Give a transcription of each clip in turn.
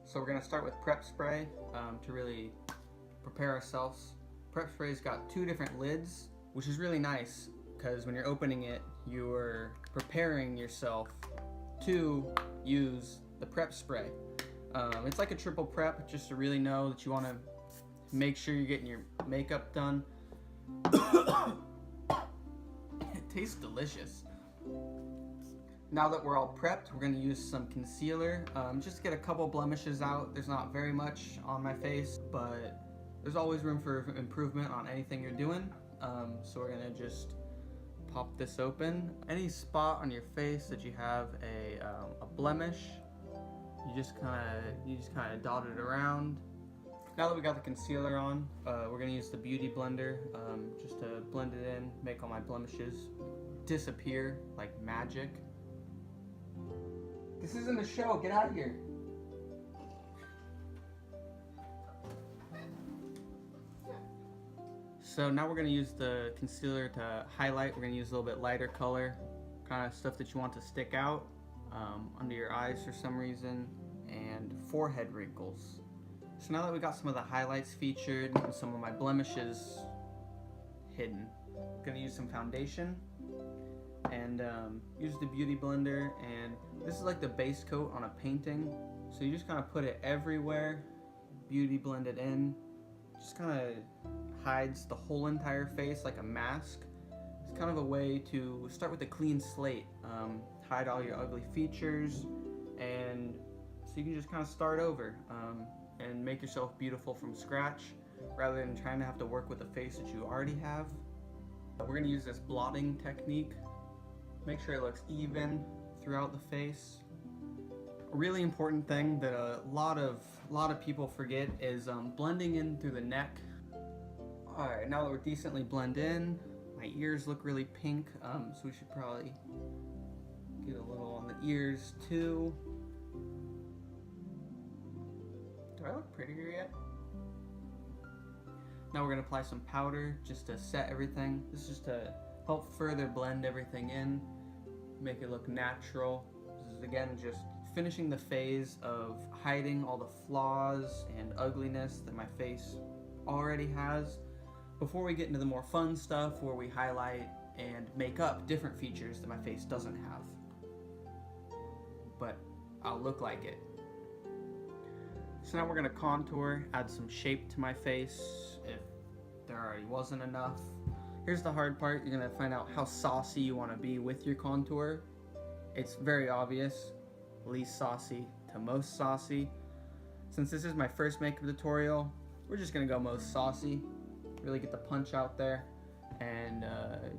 So we're going to start with prep spray to really prepare ourselves. Prep spray's got two different lids, which is really nice because when you're opening it, you're preparing yourself to use the prep spray. It's like a triple prep, just to really know that you want to make sure you're getting your makeup done. It tastes delicious. Now that we're all prepped, we're going to use some concealer just to get a couple blemishes out. There's not very much on my face, but there's always room for improvement on anything you're doing. So we're going to just pop this open. Any spot on your face that you have a blemish, you just kind of dot it around. Now that we got the concealer on, we're going to use the Beauty Blender just to blend it in, make all my blemishes disappear like magic. This isn't a show, get out of here. So now we're going to use the concealer to highlight. We're going to use a little bit lighter color, kind of stuff that you want to stick out under your eyes for some reason, and forehead wrinkles. So now that we got some of the highlights featured and some of my blemishes hidden, I'm going to use some foundation and use the Beauty Blender, and this is like the base coat on a painting, so you just kind of put it everywhere, beauty blend it in, just kind of hides the whole entire face like a mask. It's kind of a way to start with a clean slate, hide all your ugly features, and so you can just kind of start over and make yourself beautiful from scratch rather than trying to have to work with a face that you already have. We're going to use this blotting technique. Make sure it looks even throughout the face. A really important thing that a lot of people forget is blending in through the neck. Alright, now that we're decently blend in, my ears look really pink, so we should probably get a little on the ears too. Do I look prettier yet? Now we're going to apply some powder just to set everything. This is just to help further blend everything in, make it look natural. This is again just finishing the phase of hiding all the flaws and ugliness that my face already has before we get into the more fun stuff where we highlight and make up different features that my face doesn't have. But I'll look like it. So now we're going to contour, add some shape to my face if there already wasn't enough. Here's the hard part. You're going to find out how saucy you want to be with your contour. It's very obvious, least saucy to most saucy. Since this is my first makeup tutorial, we're just going to go most saucy. Really get the punch out there and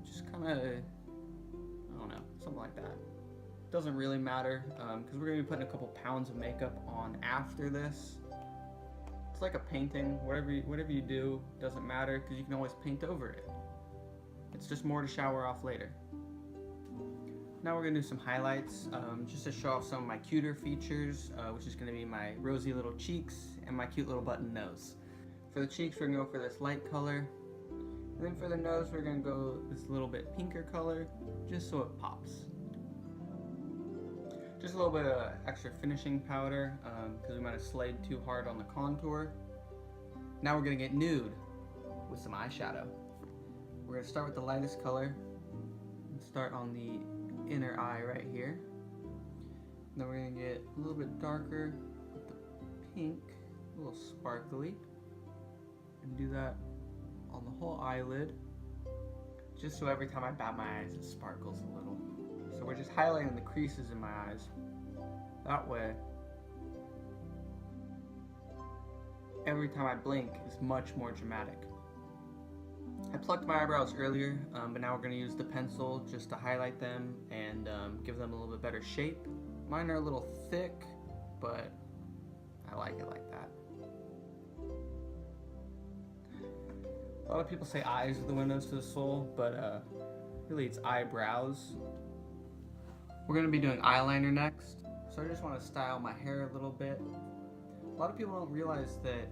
just kind of, I don't know, something like that. Doesn't really matter because we're going to be putting a couple pounds of makeup on after this. It's like a painting. Whatever you do doesn't matter because you can always paint over it. It's just more to shower off later. Now we're going to do some highlights just to show off some of my cuter features, which is going to be my rosy little cheeks and my cute little button nose. For the cheeks, we're going to go for this light color. And then for the nose, we're going to go this little bit pinker color, just so it pops. Just a little bit of extra finishing powder, because we might have slayed too hard on the contour. Now we're going to get nude with some eyeshadow. We're going to start with the lightest color, and start on the inner eye right here. And then we're going to get a little bit darker with the pink, a little sparkly. And do that on the whole eyelid, just so every time I bat my eyes it sparkles a little. So we're just highlighting the creases in my eyes. That way, every time I blink is much more dramatic. I plucked my eyebrows earlier, but now we're going to use the pencil just to highlight them and give them a little bit better shape. Mine are a little thick, but I like it like that. A lot of people say eyes are the windows to the soul, but really it's eyebrows. We're going to be doing eyeliner next, so I just want to style my hair a little bit. A lot of people don't realize that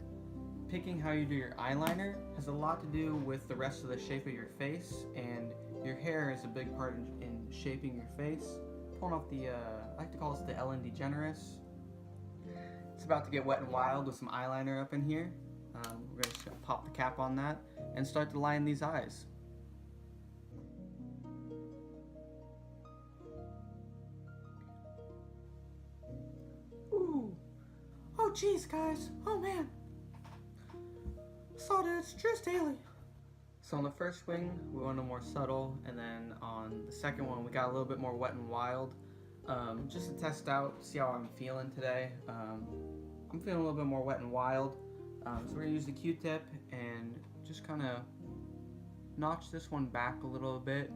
Picking how you do your eyeliner has a lot to do with the rest of the shape of your face, and your hair is a big part in shaping your face. Pulling off the, I like to call this the Ellen DeGeneres. It's about to get wet and wild with some eyeliner up in here. We're just gonna pop the cap on that and start to line these eyes. Ooh. Oh geez, guys. Oh man. Saw it, it's Drew Staley. So on the first wing, we went a more subtle, and then on the second one, we got a little bit more wet and wild. Just to test out, see how I'm feeling today. I'm feeling a little bit more wet and wild. So we're gonna use the Q-tip and just kind of notch this one back a little bit,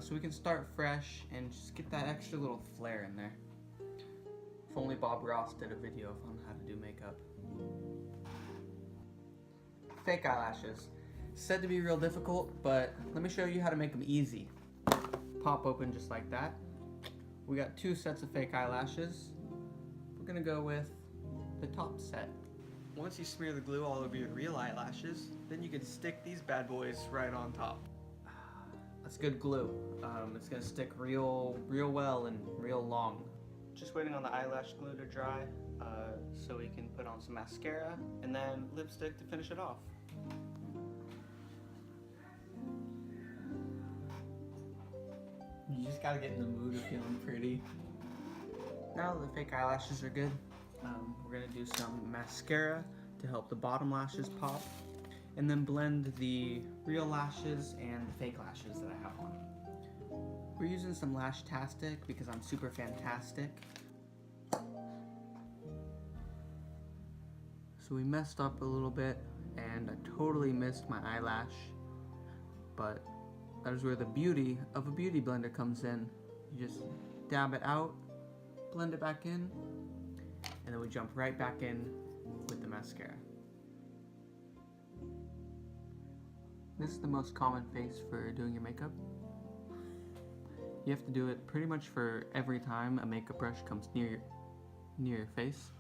so we can start fresh and just get that extra little flair in there. If only Bob Ross did a video on how to do makeup. Fake eyelashes. Said to be real difficult, but let me show you how to make them easy. Pop open just like that. We got 2 sets of fake eyelashes. We're gonna go with the top set. Once you smear the glue all over your real eyelashes, then you can stick these bad boys right on top. That's good glue. It's gonna stick real well and real long. Just waiting on the eyelash glue to dry, so we can put on some mascara and then lipstick to finish it off. You just gotta get in the mood of feeling pretty. Now that the fake eyelashes are good, we're gonna do some mascara to help the bottom lashes pop, and then blend the real lashes and the fake lashes that I have on. We're using some Lashtastic because I'm super fantastic. So we messed up a little bit, and I totally missed my eyelash, but that is where the beauty of a beauty blender comes in. You just dab it out, blend it back in, and then we jump right back in with the mascara. This is the most common face for doing your makeup. You have to do it pretty much for every time a makeup brush comes near your face.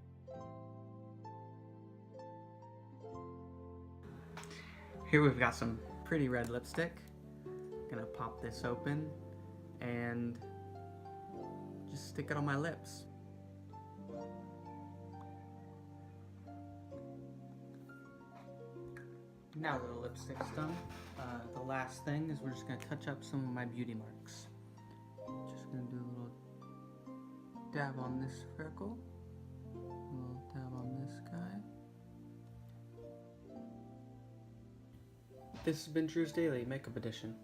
Here we've got some pretty red lipstick. Gonna pop this open and just stick it on my lips. Now that the lipstick's done, the last thing is we're just gonna touch up some of my beauty marks. Just gonna do a little dab on this freckle, a little dab on this guy. This has been Drew's Daily Makeup Edition.